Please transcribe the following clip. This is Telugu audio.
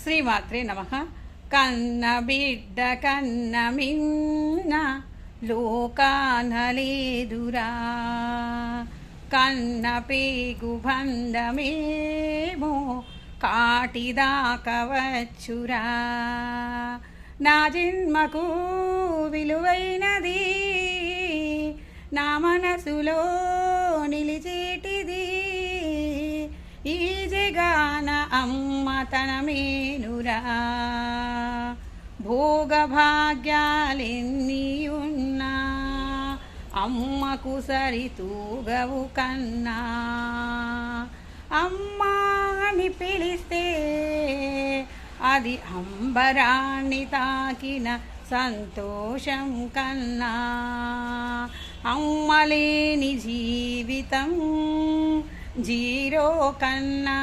శ్రీమాత్రే నమః. కన్న బిడ్డ కన్న మిన్న లోకానలేదురా, కన్న పేగు బంధమేమో కాటిదాకవచ్చురా. నా జన్మకు విలువైనది నా మనసులో నిలిచేటిది, ఈ జగాన అమ్మతనమేనురా. భోగభాగ్యాలెన్ని ఉన్నా అమ్మకు సరితూగవు కన్నా. అమ్మా అని పిలిస్తే అది అంబరాన్ని తాకిన సంతోషం కన్నా. అమ్మలేని జీవితం జీరో కన్నా.